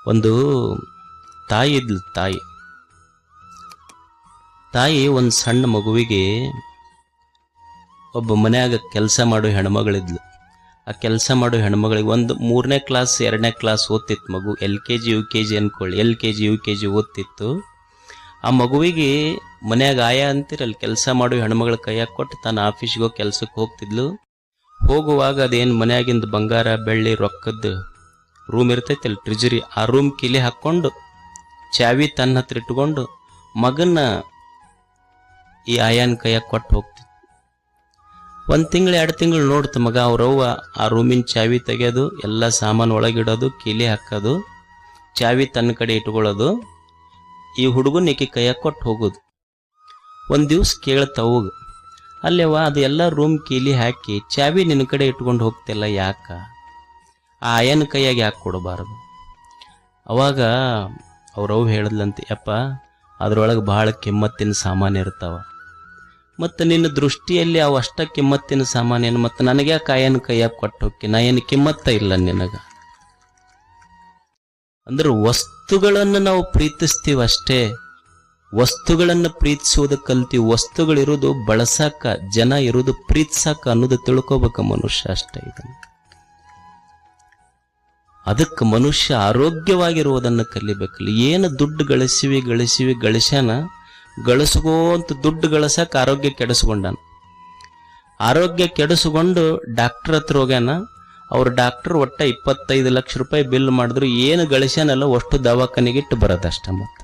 ಒಂದು ತಾಯಿ ಇದ್ಲು. ತಾಯಿ ಒಂದು ಸಣ್ಣ ಮಗುವಿಗೆ ಒಬ್ಬ ಮನ್ಯಾಗ ಕೆಲಸ ಮಾಡೋ ಹೆಣ್ಮಗಳಿದ್ಲು. ಆ ಕೆಲಸ ಮಾಡೋ ಹೆಣ್ಮಗಳಿಗೆ ಒಂದು 3ನೇ ಕ್ಲಾಸ್ 2ನೇ ಕ್ಲಾಸ್ ಓದ್ತಿತ್ತು ಮಗು. LKG UKG ಅನ್ಕೊಳ್ಳಿ, LKG UKG ಓದ್ತಿತ್ತು. ಆ ಮಗುವಿಗೆ ಮನ್ಯಾಗ ಆಯ ಅಂತಿರಲ್ಲ, ಕೆಲಸ ಮಾಡೋ ಹೆಣ್ಮಗಳ ಕೈಯಾಗ ಕೊಟ್ಟು ತನ್ನ ಆಫೀಸ್ಗೆ ಹೋಗಿ ಕೆಲ್ಸಕ್ಕೆ ಹೋಗ್ತಿದ್ಲು. ಹೋಗುವಾಗ ಅದೇನು ಮನ್ಯಾಗಿಂದ ಬಂಗಾರ ಬೆಳ್ಳಿ ರೊಕ್ಕದ ರೂಮ್ ಇರ್ತೈತಲ್ಲ, ಟ್ರಿಜರಿ, ಆ ರೂಮ್ ಕಿಲಿ ಹಾಕ್ಕೊಂಡು ಚಾವಿ ತನ್ನ ಹತ್ರ ಇಟ್ಕೊಂಡು ಮಗನ್ನ ಈ ಆಯಾನ ಕೈಯಾಗ ಕೊಟ್ಟು ಹೋಗ್ತಿತ್ತು. 1 ತಿಂಗಳು 2 ತಿಂಗಳು ನೋಡ್ತು ಮಗ. ಅವ್ರವ್ವ ಆ ರೂಮಿನ ಚಾವಿ ತೆಗೆಯೋದು, ಎಲ್ಲ ಸಾಮಾನು ಒಳಗಿಡೋದು, ಕೀಲಿ ಹಾಕೋದು, ಚಾವಿ ತನ್ನ ಕಡೆ ಇಟ್ಕೊಳ್ಳೋದು, ಈ ಹುಡುಗನ ಈಕೆ ಕೈಯಾಗ ಕೊಟ್ಟು ಹೋಗೋದು. ಒಂದು ದಿವ್ಸ ಕೇಳ್ತಾವಾಗ, ಅಲ್ಲೇವ ಅದು ಎಲ್ಲ ರೂಮ್ ಕೀಲಿ ಹಾಕಿ ಚಾವಿ ನಿನ್ನ ಕಡೆ ಇಟ್ಕೊಂಡು ಹೋಗ್ತಿಲ್ಲ, ಯಾಕ? ಆ ಆಯನ ಕೈಯಾಗ ಯಾಕೆ ಕೊಡಬಾರ್ದು? ಅವಾಗ ಅವ್ರವ್ವ ಹೇಳಿದ್ಲಂತೆ, ಯಪ್ಪ ಅದ್ರೊಳಗೆ ಭಾಳ ಕಿಮ್ಮತ್ತಿನ ಸಾಮಾನು ಇರ್ತಾವ, ಮತ್ತು ನಿನ್ನ ದೃಷ್ಟಿಯಲ್ಲಿ ಅವು ಅಷ್ಟ ಕಿಮ್ಮತ್ತಿನ ಸಾಮಾನೇನು, ಮತ್ತು ನನಗೆ ಯಾಕೆ ಆಯನ ಕೈಯಾಗ ಕೊಟ್ಟು ಹೋಗಿ, ನಾ ಏನು ಕಿಮ್ಮತ್ತ ಇಲ್ಲ ನಿನಗ? ಅಂದ್ರೆ ವಸ್ತುಗಳನ್ನು ನಾವು ಪ್ರೀತಿಸ್ತೀವಿ ಅಷ್ಟೇ, ವಸ್ತುಗಳನ್ನು ಪ್ರೀತಿಸುವುದು ಕಲ್ತೀವಿ. ವಸ್ತುಗಳಿರೋದು ಬಳಸಾಕ, ಜನ ಇರೋದು ಪ್ರೀತಿಸಾಕ ಅನ್ನೋದು ತಿಳ್ಕೋಬೇಕ ಮನುಷ್ಯ ಅಷ್ಟೇ. ಇದನ್ನು ಅದಕ್ಕೆ ಮನುಷ್ಯ ಆರೋಗ್ಯವಾಗಿರುವುದನ್ನು ಕಲಿಬೇಕಲ್ಲ. ಏನು ದುಡ್ಡು ಗಳಿಸ್ಯಾನ, ಗಳಿಸ್ಕೋಂತ ದುಡ್ಡು ಗಳಿಸಕ್ಕೆ ಆರೋಗ್ಯ ಕೆಡಿಸ್ಕೊಂಡಾನ. ಆರೋಗ್ಯ ಕೆಡಿಸ್ಕೊಂಡು ಡಾಕ್ಟರ್ ಹತ್ರ ಹೋಗ್ಯಾನ. ಅವ್ರು ಡಾಕ್ಟರ್ ಒಟ್ಟ 25 ಲಕ್ಷ ರೂಪಾಯಿ ಬಿಲ್ ಮಾಡಿದ್ರು, ಏನು ಗಳಿಸ್ಯಾನಲ್ಲ ಅಷ್ಟು ದವಾಖಾನೆಗಿಟ್ಟು ಬರೋದಷ್ಟ. ಮತ್ತು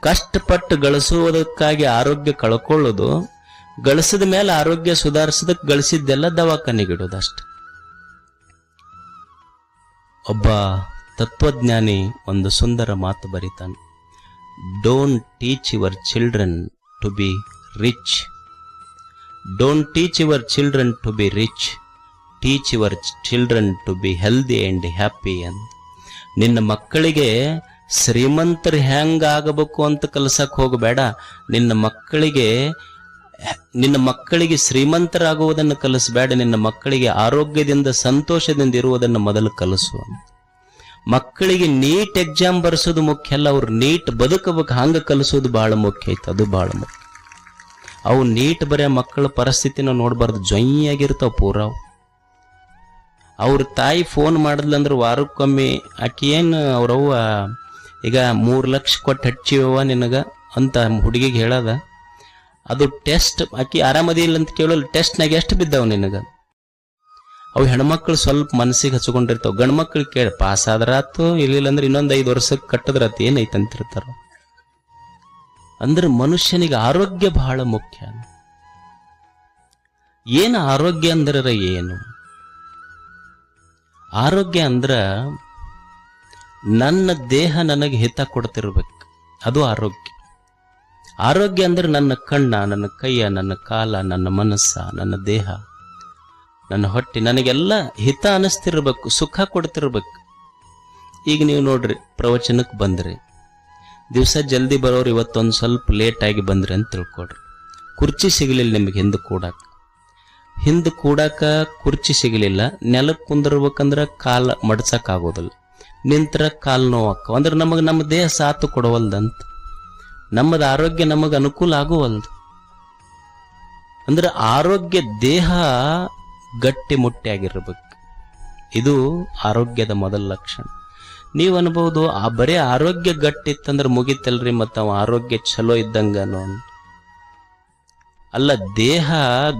ಕಷ್ಟಪಟ್ಟು ಗಳಿಸುವುದಕ್ಕಾಗಿ ಆರೋಗ್ಯ ಕಳ್ಕೊಳ್ಳೋದು, ಗಳಿಸಿದ ಮೇಲೆ ಆರೋಗ್ಯ ಸುಧಾರಿಸೋದಕ್ಕೆ ಗಳಿಸಿದ್ದೆಲ್ಲ ದವಾಖಾನೆಗಿಡೋದಷ್ಟ. ಒಬ್ಬ ತತ್ವಜ್ಞಾನಿ ಒಂದು ಸುಂದರ ಮಾತು ಬರೀತಾನೆ, don't teach your children to be rich, don't teach your children to be rich, teach your children to be healthy and happy ಅಂತ. ನಿನ್ನ ಮಕ್ಕಳಿಗೆ ಶ್ರೀಮಂತರು ಹೆಂಗಾಗಬೇಕು ಅಂತ ಕಲಿಸಕ್ಕೆ ಹೋಗಬೇಡ, ನಿನ್ನ ಮಕ್ಕಳಿಗೆ ಶ್ರೀಮಂತರಾಗುವುದನ್ನು ಕಲಿಸಬೇಡ, ನಿನ್ನ ಮಕ್ಕಳಿಗೆ ಆರೋಗ್ಯದಿಂದ ಸಂತೋಷದಿಂದ ಇರುವುದನ್ನು ಮೊದಲು ಕಲಿಸು. ಮಕ್ಕಳಿಗೆ ನೀಟ್ ಎಕ್ಸಾಮ್ ಬರ್ಸೋದು ಮುಖ್ಯ ಅಲ್ಲ, ಅವ್ರು ನೀಟ್ ಬದುಕಬೇಕು ಹಂಗೆ ಕಲಿಸೋದು ಬಹಳ ಮುಖ್ಯ ಐತೆ. ಅದು ಬಹಳ ಮುಖ್ಯ. ಅವು ನೀಟ್ ಬರೆಯೋ ಮಕ್ಕಳ ಪರಿಸ್ಥಿತಿನ ನೋಡ್ಬಾರ್ದು, ಜೊಯ್ಯಾಗಿರ್ತಾವ ಪೂರ. ಅವ್ರ ತಾಯಿ ಫೋನ್ ಮಾಡಿದ್ಲಂದ್ರೆ ವಾರಕ್ಕೊಮ್ಮೆ ಆಕಿ ಏನು ಅವ್ರವ್ವ ಈಗ 3 ಲಕ್ಷ ಕೊಟ್ಟು ಹಚ್ಚಿವ ನಿನಗ ಅಂತ ಹುಡುಗಿಗೆ ಹೇಳದ, ಅದು ಟೆಸ್ಟ್ ಆಕಿ ಆರಾಮದಿಲ್ಲ ಅಂತ ಕೇಳೋಲ್ಲ, ಟೆಸ್ಟ್ನಾಗ ಎಷ್ಟು ಬಿದ್ದಾವ ನಿನಗ? ಅವು ಹೆಣ್ಮಕ್ಳು ಸ್ವಲ್ಪ ಮನಸ್ಸಿಗೆ ಹಚ್ಕೊಂಡಿರ್ತಾವ. ಗಂಡ್ಮಕ್ಳು ಕೇಳಿ ಪಾಸ್ ಆದ್ರಾತು, ಇರ್ಲಿಲ್ಲ ಅಂದ್ರೆ ಇನ್ನೊಂದು 5 ವರ್ಷಕ್ಕೆ ಕಟ್ಟದ್ರಾತು, ಏನೈತಂತಿರ್ತಾರ. ಅಂದ್ರೆ ಮನುಷ್ಯನಿಗೆ ಆರೋಗ್ಯ ಬಹಳ ಮುಖ್ಯ. ಏನು ಆರೋಗ್ಯ ಅಂದ್ರೆ ಏನು? ಆರೋಗ್ಯ ಅಂದ್ರ ನನ್ನ ದೇಹ ನನಗೆ ಹಿತ ಕೊಡ್ತಿರ್ಬೇಕು, ಅದು ಆರೋಗ್ಯ. ಆರೋಗ್ಯ ಅಂದ್ರೆ ನನ್ನ ಕಣ್ಣ, ನನ್ನ ಕೈಯ, ನನ್ನ ಕಾಲ, ನನ್ನ ಮನಸ್ಸ, ನನ್ನ ದೇಹ, ನನ್ನ ಹೊಟ್ಟೆ ನನಗೆಲ್ಲ ಹಿತ ಅನಿಸ್ತಿರ್ಬೇಕು, ಸುಖ ಕೊಡ್ತಿರ್ಬೇಕು. ಈಗ ನೀವು ನೋಡ್ರಿ, ಪ್ರವಚನಕ್ಕೆ ಬಂದ್ರಿ, ದಿವಸ ಜಲ್ದಿ ಬರೋರು ಇವತ್ತೊಂದು ಸ್ವಲ್ಪ ಲೇಟ್ ಆಗಿ ಬಂದ್ರಿ ಅಂತ ತಿಳ್ಕೊಡ್ರಿ. ಕುರ್ಚಿ ಸಿಗಲಿಲ್ಲ ನಿಮಗೆ ಹಿಂದೆ ಕೂಡಾಕ ಕುರ್ಚಿ ಸಿಗಲಿಲ್ಲ. ನೆಲಕ್ಕೆ ಕುಂದಿರ್ಬೇಕಂದ್ರೆ ಕಾಲು ಮಡ್ಸಕ್ಕಾಗೋದಿಲ್ಲ, ನಿಂತರ ಕಾಲು ನೋವಾಕ. ಅಂದ್ರೆ ನಮಗೆ ನಮ್ಮ ದೇಹ ಸಾಥು ಕೊಡವಲ್ದಂತ, ನಮ್ಮದು ಆರೋಗ್ಯ ನಮಗೆ ಅನುಕೂಲ ಆಗುವಲ್ದು. ಅಂದ್ರೆ ಆರೋಗ್ಯ, ದೇಹ ಗಟ್ಟಿ ಮುಟ್ಟಿಯಾಗಿರ್ಬೇಕು, ಇದು ಆರೋಗ್ಯದ ಮೊದಲ ಲಕ್ಷಣ. ನೀವು ಅನ್ಬಹುದು, ಆ ಬರೀ ಆರೋಗ್ಯ ಗಟ್ಟಿ ಇತ್ತಂದ್ರೆ ಮುಗಿತಲ್ರಿ, ಮತ್ತು ಅವ ಆರೋಗ್ಯ ಚಲೋ ಇದ್ದಂಗನು ಅಂತ. ಅಲ್ಲ, ದೇಹ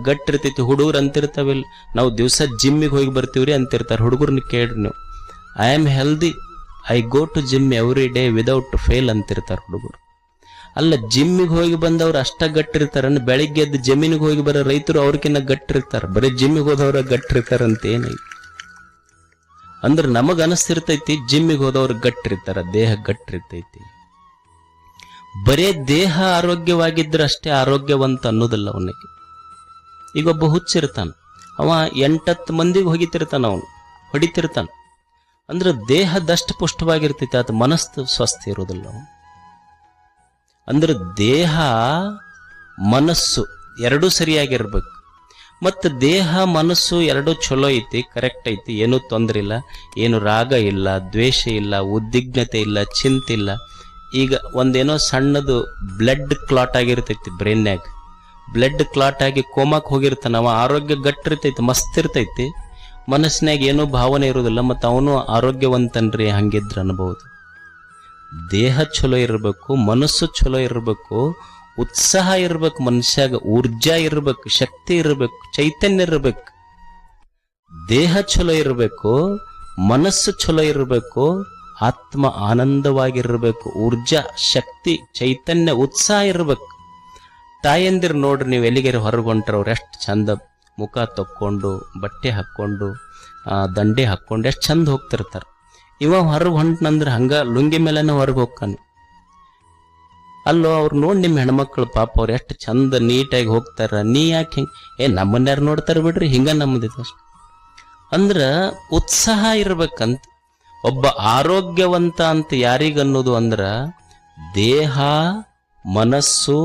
ಗಟ್ಟಿರ್ತೈತಿ. ಹುಡುಗರು ಅಂತಿರ್ತಾವಿಲ್ಲ, ನಾವು ದಿವಸ ಜಿಮ್ಮಿಗೆ ಹೋಗಿ ಬರ್ತೀವ್ರಿ ಅಂತಿರ್ತಾರೆ. ಹುಡುಗರ್ನ ಕೇಳ್ರಿ ನೀವು, I am healthy, I go to gym every day without fail ಅಂತಿರ್ತಾರೆ ಹುಡುಗರು. ಅಲ್ಲ, ಜಿಮ್ಮಿಗೆ ಹೋಗಿ ಬಂದವ್ರು ಅಷ್ಟ ಗಟ್ಟಿರ್ತಾರ, ಬೆಳಿಗ್ಗೆ ಎದ್ದು ಜಮೀನಿಗೆ ಹೋಗಿ ಬರೋ ರೈತರು ಅವ್ರಕಿನ್ನ ಗಟ್ಟಿರ್ತಾರೆ, ಬರೀ ಜಿಮ್ಮಿಗೆ ಹೋದವ್ರ ಗಟ್ಟಿರ್ತಾರಂತ ಏನೈತಿ. ಅಂದ್ರೆ ನಮಗ ಅನಿಸ್ತಿರ್ತೈತಿ ಜಿಮ್ಮಿಗೆ ಹೋದವ್ರು ಗಟ್ಟಿರ್ತಾರ, ದೇಹ ಗಟ್ಟಿರ್ತೈತಿ. ಬರೇ ದೇಹ ಆರೋಗ್ಯವಾಗಿದ್ರೆ ಅಷ್ಟೇ ಆರೋಗ್ಯವಂತ ಅನ್ನೋದಿಲ್ಲ ಅವನಿಗೆ. ಈಗ ಒಬ್ಬ ಹುಚ್ಚಿರ್ತಾನ, ಅವ 8-10 ಮಂದಿಗೆ ಹೊಡಿತಿರ್ತಾನ. ಅಂದ್ರೆ ದೇಹದಷ್ಟು ಪುಷ್ಟವಾಗಿರ್ತೈತಿ, ಅದು ಮನಸ್ಸು ಸ್ವಸ್ಥ ಇರೋದಿಲ್ಲ ಅವನು. ಅಂದ್ರೆ ದೇಹ ಮನಸ್ಸು ಎರಡೂ ಸರಿಯಾಗಿರ್ಬೇಕು. ಮತ್ತು ದೇಹ ಮನಸ್ಸು ಎರಡೂ ಚಲೋ ಐತಿ, ಕರೆಕ್ಟ್ ಐತಿ, ಏನೂ ತೊಂದರೆ ಇಲ್ಲ, ಏನು ರಾಗ ಇಲ್ಲ, ದ್ವೇಷ ಇಲ್ಲ, ಉದ್ವಿಗ್ನತೆ ಇಲ್ಲ, ಚಿಂತಿಲ್ಲ. ಈಗ ಒಂದೇನೋ ಸಣ್ಣದು ಬ್ಲಡ್ ಕ್ಲಾಟ್ ಆಗಿರ್ತೈತಿ ಬ್ರೈನ್ಯಾಗ, ಬ್ಲಡ್ ಕ್ಲಾಟ್ ಆಗಿ ಕೋಮಾಕ್ ಹೋಗಿರ್ತಾನ, ಅವ ಆರೋಗ್ಯ ಗಟ್ಟಿರ್ತೈತಿ, ಮಸ್ತ್ ಇರ್ತೈತಿ, ಮನಸ್ಸಿನಾಗ ಏನೂ ಭಾವನೆ ಇರೋದಿಲ್ಲ, ಮತ್ತು ಅವನು ಆರೋಗ್ಯವಂತನ್ರಿ ಹಂಗಿದ್ರ ಅನ್ಬಹುದು. ದೇಹ ಚಲೋ ಇರಬೇಕು, ಮನಸ್ಸು ಚಲೋ ಇರಬೇಕು, ಉತ್ಸಾಹ ಇರ್ಬೇಕು, ಮನುಷ್ಯಾಗ ಊರ್ಜಾ ಇರ್ಬೇಕು, ಶಕ್ತಿ ಇರಬೇಕು, ಚೈತನ್ಯ ಇರಬೇಕು. ದೇಹ ಚಲೋ ಇರಬೇಕು, ಮನಸ್ಸು ಚಲೋ ಇರಬೇಕು, ಆತ್ಮ ಆನಂದವಾಗಿರ್ಬೇಕು, ಊರ್ಜಾ ಶಕ್ತಿ ಚೈತನ್ಯ ಉತ್ಸಾಹ ಇರ್ಬೇಕು. ತಾಯಂದಿರು ನೋಡ್ರಿ, ನೀವು ಎಲ್ಲಿಗೆರೆ ಹೊರಗೊಂಟ್ರ ಅವ್ರು ಎಷ್ಟು ಚಂದ ಮುಖ ತಕ್ಕೊಂಡು, ಬಟ್ಟೆ ಹಾಕ್ಕೊಂಡು, ದಂಡೆ ಹಾಕ್ಕೊಂಡು ಎಷ್ಟು ಚಂದ ಹೋಗ್ತಿರ್ತಾರೆ. ಇವ ಹೊರಗೆ ಹೊಂಟ್ನಂದ್ರೆ ಹಂಗ ಲುಂಗಿ ಮೇಲೆನ ಹೊರಗೆ ಹೋಗ್ತಾನೆ. ಅಲ್ಲೋ ಅವ್ರು ನೋಡಿ ನಿಮ್ಮ ಹೆಣ್ಮಕ್ಳು ಪಾಪ ಅವ್ರು ಎಷ್ಟು ಚಂದ ನೀಟಾಗಿ ಹೋಗ್ತಾರ, ನೀ ಯಾಕೆ ಹಿಂಗೆ ನಮ್ಮನ್ಯಾರು ನೋಡ್ತಾರ ಬಿಡ್ರಿ, ಹಿಂಗ ನಮ್ಮದಿತ್ತು ಅಷ್ಟು ಅಂದ್ರ ಉತ್ಸಾಹ ಇರ್ಬೇಕಂತ. ಒಬ್ಬ ಆರೋಗ್ಯವಂತ ಅಂತ ಯಾರಿಗನ್ನೋದು ಅಂದ್ರ ದೇಹ, ಮನಸ್ಸು,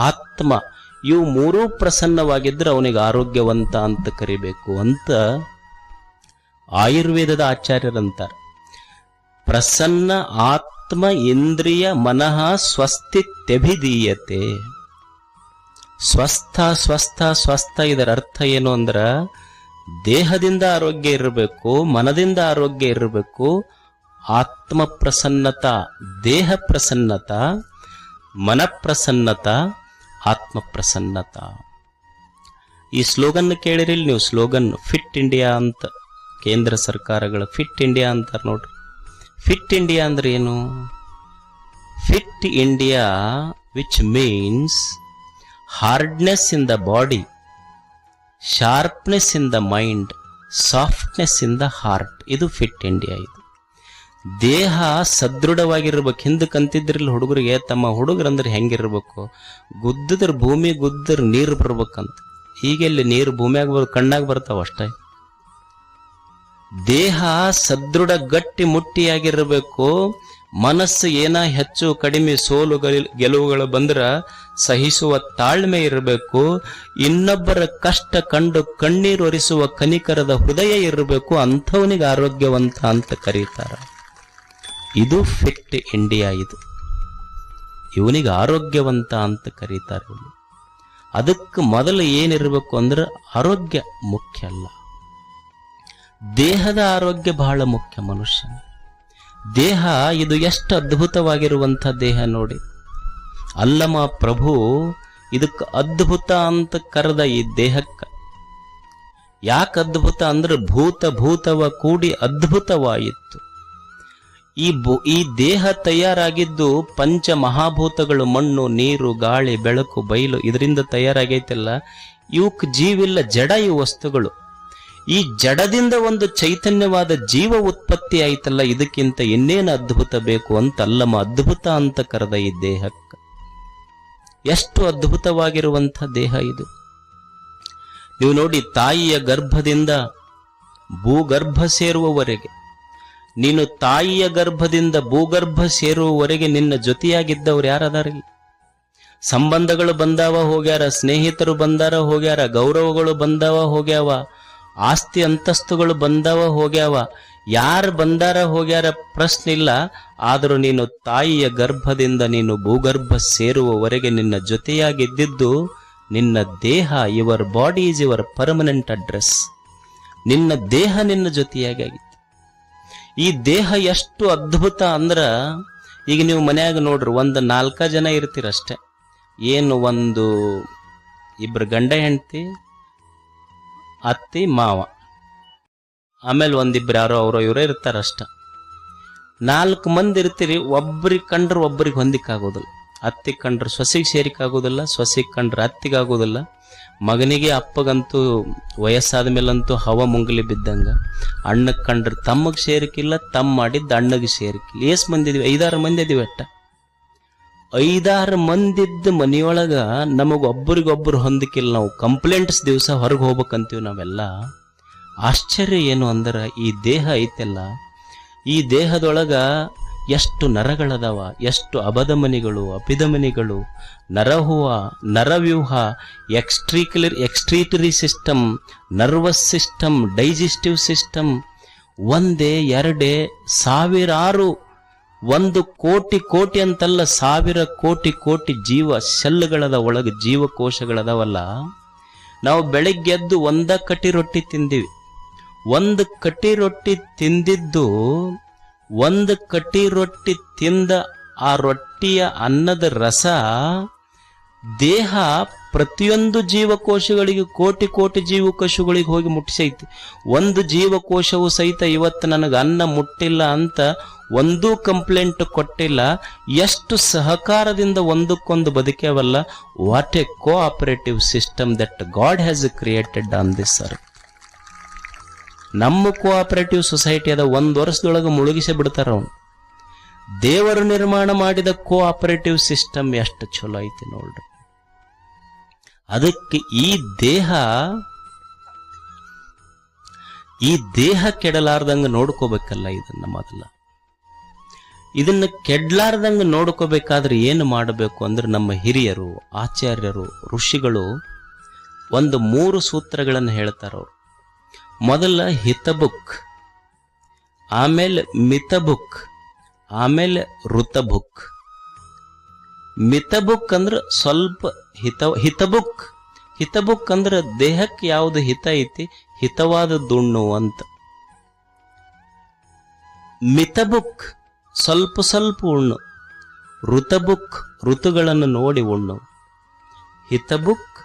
ಆತ್ಮ ಇವು ಮೂರೂ ಪ್ರಸನ್ನವಾಗಿದ್ರೆ ಅವನಿಗೆ ಆರೋಗ್ಯವಂತ ಅಂತ ಕರಿಬೇಕು ಅಂತ ಆಯುರ್ವೇದದ ಆಚಾರ್ಯರಂತಾರೆ. ಪ್ರಸನ್ನ ಆತ್ಮ ಇಂದ್ರಿಯ ಮನಃ ಸ್ವಸ್ತಿತ್ಯಭಿಧೀಯತೆ. ಸ್ವಸ್ಥ ಸ್ವಸ್ಥ ಸ್ವಸ್ಥ ಇದರ ಅರ್ಥ ಏನು ಅಂದ್ರ ದೇಹದಿಂದ ಆರೋಗ್ಯ ಇರಬೇಕು, ಮನದಿಂದ ಆರೋಗ್ಯ ಇರಬೇಕು, ಆತ್ಮ ಪ್ರಸನ್ನತ, ದೇಹ ಪ್ರಸನ್ನತ, ಮನ ಪ್ರಸನ್ನತ, ಆತ್ಮ ಪ್ರಸನ್ನತ. ಈ ಸ್ಲೋಗನ್ ಕೇಳಿರಿಲ್ ನೀವು, ಸ್ಲೋಗನ್ ಫಿಟ್ ಇಂಡಿಯಾ ಅಂತ, ಕೇಂದ್ರ ಸರ್ಕಾರಗಳ ಫಿಟ್ ಇಂಡಿಯಾ ಅಂತಾರೆ ನೋಡ್ರಿ. ಫಿಟ್ ಇಂಡಿಯಾ ಅಂದ್ರೆ ಏನು? Fit India which means hardness in the body, sharpness in the mind, softness in the heart. ಇದು ಫಿಟ್ ಇಂಡಿಯಾ. ಇದು ದೇಹ ಸದೃಢವಾಗಿರ್ಬೇಕು. ಹಿಂದಕ್ಕೆ ಅಂತಿದ್ರಿಲ್ಲ ಹುಡುಗರಿಗೆ, ತಮ್ಮ ಹುಡುಗರಂದ್ರೆ ಹೆಂಗಿರ್ಬೇಕು, ಗುದ್ದಿದ್ರ ಭೂಮಿ ಗುದ್ದಿದ್ರ ನೀರು ಬರ್ಬೇಕಂತ. ಈಗೆಲ್ಲಿ ನೀರು ಭೂಮಿಯಾಗ ಕಣ್ಣಾಗ ಬರ್ತಾವ ಅಷ್ಟೇ. ದೇಹ ಸದೃಢ ಗಟ್ಟಿ ಮುಟ್ಟಿಯಾಗಿರ್ಬೇಕು. ಮನಸ್ಸು ಏನ ಹೆಚ್ಚು ಕಡಿಮೆ ಸೋಲು ಗೆಲುವುಗಳು ಬಂದ್ರ ಸಹಿಸುವ ತಾಳ್ಮೆ ಇರಬೇಕು. ಇನ್ನೊಬ್ಬರ ಕಷ್ಟ ಕಂಡು ಕಣ್ಣೀರು ಒರೆಸುವ ಕನಿಕರದ ಹೃದಯ ಇರಬೇಕು. ಅಂಥವನಿಗೆ ಆರೋಗ್ಯವಂತ ಅಂತ ಕರೀತಾರ. ಇದು ಫಿಟ್ ಇಂಡಿಯಾ. ಇದು ಇವನಿಗೆ ಆರೋಗ್ಯವಂತ ಅಂತ ಕರೀತಾರೆ. ಅದಕ್ಕೆ ಮೊದಲು ಏನಿರಬೇಕು ಅಂದ್ರೆ ಆರೋಗ್ಯ ಮುಖ್ಯ ಅಲ್ಲ, ದೇಹದ ಆರೋಗ್ಯ ಬಹಳ ಮುಖ್ಯ. ಮನುಷ್ಯ ದೇಹ ಇದು ಎಷ್ಟು ಅದ್ಭುತವಾಗಿರುವಂಥ ದೇಹ ನೋಡಿ. ಅಲ್ಲಮ ಪ್ರಭು ಇದಕ್ಕೆ ಅದ್ಭುತ ಅಂತ ಕರೆದ ಈ ದೇಹಕ್ಕೆ. ಯಾಕೆ ಅದ್ಭುತ ಅಂದ್ರೆ ಭೂತವ ಕೂಡಿ ಅದ್ಭುತವಾಯಿತು. ಈ ದೇಹ ತಯಾರಾಗಿದ್ದು ಪಂಚ ಮಹಾಭೂತಗಳು, ಮಣ್ಣು, ನೀರು, ಗಾಳಿ, ಬೆಳಕು, ಬಯಲು, ಇದರಿಂದ ತಯಾರಾಗೈತಲ್ಲ. ಇವಕ್ಕೆ ಜೀವಿಲ್ಲ, ಜಡ ಇವು ವಸ್ತುಗಳು. ಈ ಜಡದಿಂದ ಒಂದು ಚೈತನ್ಯವಾದ ಜೀವ ಉತ್ಪತ್ತಿ ಆಯ್ತಲ್ಲ, ಇದಕ್ಕಿಂತ ಇನ್ನೇನು ಅದ್ಭುತ ಬೇಕು ಅಂತ ಅಲ್ಲಮ ಅದ್ಭುತ ಅಂತ ಕರೆದ ಈ ದೇಹಕ್ಕೆ. ಎಷ್ಟು ಅದ್ಭುತವಾಗಿರುವಂಥ ದೇಹ ಇದು. ನೀವು ನೋಡಿ, ತಾಯಿಯ ಗರ್ಭದಿಂದ ಭೂಗರ್ಭ ಸೇರುವವರೆಗೆ, ನೀನು ತಾಯಿಯ ಗರ್ಭದಿಂದ ಭೂಗರ್ಭ ಸೇರುವವರೆಗೆ ನಿನ್ನ ಜೊತೆಯಾಗಿದ್ದವ್ರು ಯಾರದಾರಿಲ್ಲ. ಸಂಬಂಧಗಳು ಬಂದಾವ ಹೋಗ್ಯಾರ, ಸ್ನೇಹಿತರು ಬಂದಾರ ಹೋಗ್ಯಾರ, ಗೌರವಗಳು ಬಂದಾವ ಹೋಗ್ಯಾವ, ಆಸ್ತಿ ಅಂತಸ್ತುಗಳು ಬಂದಾವ ಹೋಗ್ಯಾವ. ಯಾರು ಬಂದಾರ ಹೋಗ್ಯಾರ ಪ್ರಶ್ನೆ ಇಲ್ಲ. ಆದರೂ ನೀನು ತಾಯಿಯ ಗರ್ಭದಿಂದ ನೀನು ಭೂಗರ್ಭ ಸೇರುವವರೆಗೆ ನಿನ್ನ ಜೊತೆಯಾಗಿದ್ದಿದ್ದು ನಿನ್ನ ದೇಹ. Your body is your permanent address. ನಿನ್ನ ದೇಹ ನಿನ್ನ ಜೊತೆಯಾಗಿತ್ತು. ಈ ದೇಹ ಎಷ್ಟು ಅದ್ಭುತ ಅಂದ್ರ, ಈಗ ನೀವು ಮನ್ಯಾಗ ನೋಡ್ರಿ, ಒಂದು 4 ಜನ ಇರ್ತೀರಷ್ಟೆ. ಏನು, ಒಂದು ಇಬ್ರು ಗಂಡ ಹೆಂಡತಿ, ಅತ್ತಿ ಮಾವ, ಆಮೇಲೆ ಒಂದಿಬ್ರು ಯಾರೋ ಅವರೋ ಇವರೇ ಇರ್ತಾರಷ್ಟ. 4 ಮಂದಿ ಇರ್ತೀರಿ. ಒಬ್ಬರಿಗೆ ಕಂಡ್ರೆ ಒಬ್ಬರಿಗೆ ಹೊಂದಿಕ್ಕಾಗೋದಿಲ್ಲ. ಅತ್ತಿಗೆ ಕಂಡ್ರೆ ಸೊಸೆಗೆ ಸೇರಿಕಾಗೋದಿಲ್ಲ, ಸೊಸೆಗೆ ಕಂಡ್ರೆ ಅತ್ತಿಗಾಗೋದಿಲ್ಲ. ಮಗನಿಗೆ ಅಪ್ಪಗಂತೂ ವಯಸ್ಸಾದ ಮೇಲಂತೂ ಹವ ಮುಂಗಲಿ ಬಿದ್ದಂಗ. ಅಣ್ಣಗೆ ಕಂಡ್ರೆ ತಮ್ಮಗೆ ಸೇರಿಕಿಲ್ಲ, ತಮ್ಮ ಮಾಡಿದ್ದು ಅಣ್ಣಗೆ ಸೇರಿಕಿಲ್ಲ. ಎಷ್ಟು ಮಂದಿ ಇದೀವಿ? 5-6 ಮಂದಿ ಇದೀವಿ ಅಟ್ಟ. 5-6 ಮಂದಿದ್ದ ಮನೆಯೊಳಗ ನಮಗೊಬ್ಬರಿಗೊಬ್ಬರು ಹೊಂದಿಕಿಲ್ಲ. ನಾವು ಕಂಪ್ಲೇಂಟ್ಸ್ ದಿವಸ ಹೊರಗೆ ಹೋಗ್ಬೇಕಂತೀವಿ ನಾವೆಲ್ಲ. ಆಶ್ಚರ್ಯ ಏನು ಅಂದ್ರೆ, ಈ ದೇಹ ಐತೆಲ್ಲ, ಈ ದೇಹದೊಳಗ ಎಷ್ಟು ನರಗಳದವ, ಎಷ್ಟು ಅಬಧಮನಿಗಳು, ಅಪಿಧಮನಿಗಳು, ನರಹುವ, ನರವ್ಯೂಹ, excretory system, nervous system, digestive system, ಒಂದೇ ಎರಡೇ ಸಾವಿರಾರು, 1,000,000,000 ಅಂತಲ್ಲ, 1,000,000,000,000 ಜೀವ ಸೆಲ್ಗಳದ ಒಳಗೆ ಜೀವಕೋಶಗಳದವಲ್ಲ. ನಾವು ಬೆಳಗ್ಗೆ ಎದ್ದು 1 ಕಟ್ಟಿ ರೊಟ್ಟಿ ತಿಂದಿವಿ. 1 ಕಟ್ಟಿ ರೊಟ್ಟಿ ತಿಂದಿದ್ದು, 1 ಕಟ್ಟಿ ರೊಟ್ಟಿ ತಿಂದ ಆ ರೊಟ್ಟಿಯ ಅನ್ನದ ರಸ ದೇಹ ಪ್ರತಿಯೊಂದು ಜೀವಕೋಶಗಳಿಗೆ, ಕೋಟಿ ಜೀವಕೋಶಗಳಿಗೆ ಹೋಗಿ ಮುಟ್ಟಿಸೈತಿ. 1 ಜೀವಕೋಶವು ಸಹಿತ ಇವತ್ತು ನನಗೆ ಅನ್ನ ಮುಟ್ಟಿಲ್ಲ ಅಂತ ಒಂದೂ ಕಂಪ್ಲೇಂಟ್ ಕೊಟ್ಟಿಲ್ಲ. ಎಷ್ಟು ಸಹಕಾರದಿಂದ ಒಂದಕ್ಕೊಂದು ಬದುಕೇವಲ್ಲ. What a cooperative system that God has created on this earth. ನಮ್ಮ ಕೋಆಪರೇಟಿವ್ ಸೊಸೈಟಿ ಅದ 1 ವರ್ಷದೊಳಗೆ ಮುಳುಗಿಸಿ ಬಿಡ್ತಾರ ಅವನು. ದೇವರು ನಿರ್ಮಾಣ ಮಾಡಿದ ಕೋಆಪರೇಟಿವ್ ಸಿಸ್ಟಮ್ ಎಷ್ಟು ಚಲೋ ಐತಿ ನೋಡ್ರಿ. ಅದಕ್ಕೆ ಈ ದೇಹ ಕೆಡಲಾರ್ದಂಗ ನೋಡ್ಕೋಬೇಕಲ್ಲ. ಇದನ್ನ ಕೆಡ್ಲಾರ್ದಂಗ ನೋಡ್ಕೋಬೇಕಾದ್ರೆ ಏನು ಮಾಡಬೇಕು ಅಂದ್ರೆ, ನಮ್ಮ ಹಿರಿಯರು, ಆಚಾರ್ಯರು, ಋಷಿಗಳು 3 ಸೂತ್ರಗಳನ್ನು ಹೇಳ್ತಾರವ್ರು. ಮೊದಲ ಹಿತಬುಕ್, ಆಮೇಲೆ ಮಿತಬುಕ್, ಆಮೇಲೆ ಋತಬುಕ್. ಮಿತಬುಕ್ ಅಂದ್ರೆ ಸ್ವಲ್ಪ ಹಿತಬುಕ್ ಅಂದ್ರೆ ದೇಹಕ್ಕೆ ಯಾವುದು ಹಿತ ಐತಿ, ಹಿತವಾದದ್ದುಣ್ಣು ಅಂತ. ಮಿತಬುಕ್ ಸ್ವಲ್ಪ ಉಣ್ಣು. ಋತಬುಕ್ ಋತುಗಳನ್ನು ನೋಡಿ ಉಣ್ಣು. ಹಿತಬುಕ್,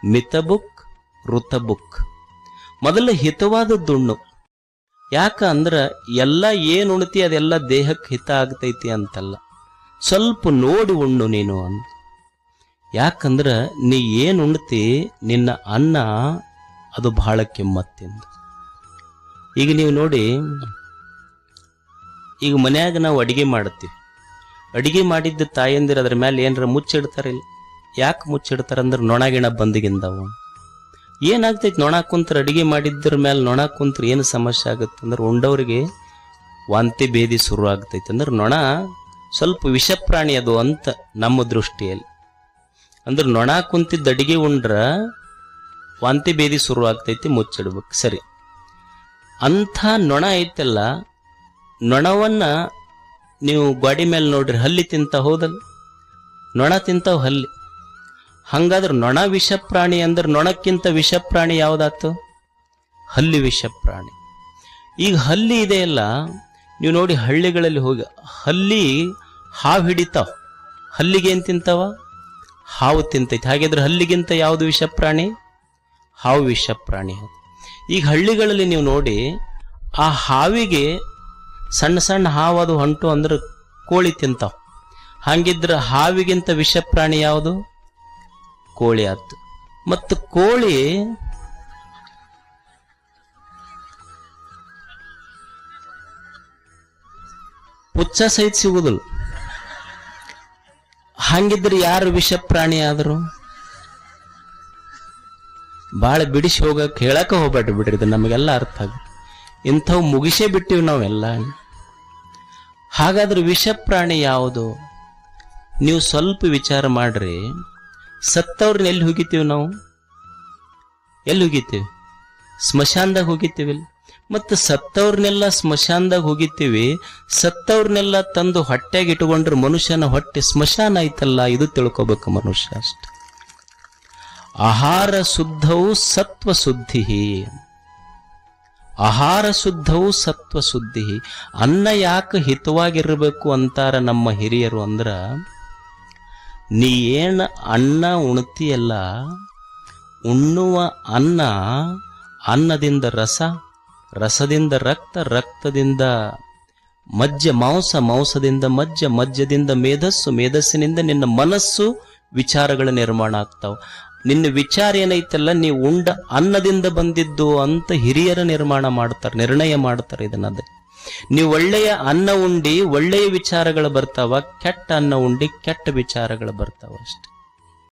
ಮಿತಬುಕ್, ಋತಬುಕ್. ಮೊದಲ ಹಿತವಾದದ್ದುಣ್ಣು. ಯಾಕ ಅಂದ್ರ ಎಲ್ಲ ಏನು ಉಣ್ತಿ ಅದೆಲ್ಲ ದೇಹಕ್ಕೆ ಹಿತ ಆಗ್ತೈತಿ ಅಂತಲ್ಲ, ಸ್ವಲ್ಪ ನೋಡಿ ಉಣ್ಣು ನೀನು ಅಂತ. ಯಾಕಂದ್ರ ನೀ ಏನು ಉಣ್ತಿ, ನಿನ್ನ ಅನ್ನ ಅದು ಬಹಳ ಕೆಮ್ಮತ್ತಿಂದ. ಈಗ ನೀವು ನೋಡಿ, ಈಗ ಮನ್ಯಾಗ ನಾವು ಅಡಿಗೆ ಮಾಡ್ತೀವಿ. ಅಡಿಗೆ ಮಾಡಿದ್ದ ತಾಯಂದಿರ ಅದ್ರ ಮೇಲೆ ಏನಾರ ಮುಚ್ಚಿಡ್ತಾರಿಲ್ಲ. ಯಾಕೆ ಮುಚ್ಚಿಡ್ತಾರಂದ್ರೆ ನೊಣಗಿಣ ಬಂದಿಗಿಂದವು. ಏನಾಗ್ತೈತಿ ನೊಣ ಕುಂತ್ರ, ಅಡಿಗೆ ಮಾಡಿದ್ರ ಮೇಲೆ ನೊಣ ಕುಂತ್ರ ಏನು ಸಮಸ್ಯೆ ಆಗುತ್ತೆ ಅಂದ್ರೆ, ಉಂಡವ್ರಿಗೆ ವಾಂತಿ ಭೇದಿ ಶುರು ಆಗ್ತೈತಿ. ಅಂದ್ರೆ ನೊಣ ಸ್ವಲ್ಪ ವಿಷಪ್ರಾಣಿ ಅದು ಅಂತ ನಮ್ಮ ದೃಷ್ಟಿಯಲ್ಲಿ. ಅಂದ್ರೆ ನೊಣ ಕುಂತಿದ್ದ ಅಡಿಗೆ ಉಂಡ್ರ ವಾಂತಿ ಭೇದಿ ಶುರು ಆಗ್ತೈತಿ, ಮುಚ್ಚಿಡ್ಬೇಕು. ಸರಿ, ಅಂಥ ನೊಣ ಐತಲ್ಲ, ನೊಣವನ್ನ ನೀವು ಗಾಡಿ ಮೇಲೆ ನೋಡ್ರಿ, ಹಲ್ಲಿ ತಿಂತ ಹೌದಲ್ಲ, ನೊಣ ತಿಂತಾವ್ ಹಲ್ಲಿ. ಹಂಗಾದ್ರೆ ನೊಣ ವಿಷಪ್ರಾಣಿ ಅಂದ್ರೆ ನೊಣಕ್ಕಿಂತ ವಿಷಪ್ರಾಣಿ ಯಾವ್ದಾತು? ಹಲ್ಲಿ ವಿಷಪ್ರಾಣಿ. ಈಗ ಹಲ್ಲಿ ಇದೆಯಲ್ಲ, ನೀವು ನೋಡಿ ಹಳ್ಳಿಗಳಲ್ಲಿ ಹೋಗಿ ಹಲ್ಲಿ ಹಾವು ಹಿಡಿತಾವ. ಹಲ್ಲಿಗೆ ಏನ್ ತಿಂತಾವ? ಹಾವು ತಿಂತೈತಿ. ಹಾಗಿದ್ರೆ ಹಲ್ಲಿಗಿಂತ ಯಾವುದು ವಿಷಪ್ರಾಣಿ? ಹಾವು ವಿಷಪ್ರಾಣಿ. ಈಗ ಹಳ್ಳಿಗಳಲ್ಲಿ ನೀವು ನೋಡಿ, ಆ ಹಾವಿಗೆ ಸಣ್ಣ ಸಣ್ಣ ಹಾವು ಅದು ಹೊಂಟು ಅಂದ್ರೆ ಕೋಳಿ ತಿಂತಾವ. ಹಂಗಿದ್ರೆ ಹಾವಿಗಿಂತ ವಿಷಪ್ರಾಣಿ ಯಾವುದು? ಕೋಳಿ ಆಯ್ತು. ಮತ್ತು ಕೋಳಿ ಪುಚ್ಚ ಸಹಿತ ಸಿಗುದಿಲ್ಲ. ಹಂಗಿದ್ರೆ ಯಾರು ವಿಷಪ್ರಾಣಿ ಆದ್ರು? ಬಾಳ ಬಿಡಿಸಿ ಹೋಗಕ್ಕೆ ಹೇಳಕ ಹೋಗ್ಬೇಡ್ರಿ, ಬಿಡ್ರಿ, ಇದು ನಮಗೆಲ್ಲ ಅರ್ಥ ಆಗ. ಇಂಥವು ಮುಗಿಸೇ ಬಿಟ್ಟಿವಿ ನಾವೆಲ್ಲ. ಹಾಗಾದ್ರೆ ವಿಷಪ್ರಾಣಿ ಯಾವುದು? ನೀವು ಸ್ವಲ್ಪ ವಿಚಾರ ಮಾಡ್ರಿ. ಸತ್ತವ್ರನ್ನ ಎಲ್ಲಿ ಹೋಗಿತೀವಿ ನಾವು? ಎಲ್ಲಿ ಹೋಗಿತೀವಿ? ಸ್ಮಶಾನದಾಗ ಹೋಗಿತೀವಿ. ಮತ್ತು ಸತ್ತವ್ರನ್ನೆಲ್ಲ ಸ್ಮಶಾನದಾಗ ಹೋಗಿತೀವಿ. ಸತ್ತವ್ರನ್ನೆಲ್ಲ ತಂದು ಹೊಟ್ಟೆಗೆ ಇಟ್ಕೊಂಡ್ರೆ ಮನುಷ್ಯನ ಹೊಟ್ಟೆ ಸ್ಮಶಾನ ಐತಲ್ಲ, ಇದು ತಿಳ್ಕೊಬೇಕು ಮನುಷ್ಯ ಅಷ್ಟೆ. ಆಹಾರ ಶುದ್ಧವು ಸತ್ವ ಶುದ್ಧಿ. ಆಹಾರ ಶುದ್ಧವು ಸತ್ವ ಶುದ್ಧಿ. ಅನ್ನ ಯಾಕೆ ಹಿತವಾಗಿರ್ಬೇಕು ಅಂತಾರ ನಮ್ಮ ಹಿರಿಯರು ಅಂದ್ರ, ನೀ ಏನ ಅನ್ನ ಉಣ್ತಿಯಲ್ಲ, ಉಣ್ಣುವ ಅನ್ನ, ಅನ್ನದಿಂದ ರಸ, ರಸದಿಂದ ರಕ್ತ, ರಕ್ತದಿಂದ ಮಜ್ಜ ಮಾಂಸ, ಮಾಂಸದಿಂದ ಮಜ್ಜ, ಮಜ್ಜದಿಂದ ಮೇಧಸ್ಸು, ಮೇಧಸ್ಸಿನಿಂದ ನಿನ್ನ ಮನಸ್ಸು, ವಿಚಾರಗಳ ನಿರ್ಮಾಣ ಆಗ್ತಾವ. ನಿನ್ನ ವಿಚಾರ ಏನೈತಲ್ಲ, ನೀವು ಉಂಡ ಅನ್ನದಿಂದ ಬಂದಿದ್ದು ಅಂತ ಹಿರಿಯರ ನಿರ್ಮಾಣ ಮಾಡ್ತಾರೆ, ನಿರ್ಣಯ ಮಾಡ್ತಾರೆ. ಇದನ್ನದೇ ನೀವು ಒಳ್ಳೆಯ ಅನ್ನ ಉಂಡಿ ಒಳ್ಳೆಯ ವಿಚಾರಗಳು ಬರ್ತಾವ, ಕೆಟ್ಟ ಅನ್ನ ಉಂಡಿ ಕೆಟ್ಟ ವಿಚಾರಗಳು ಬರ್ತಾವ ಅಷ್ಟೆ.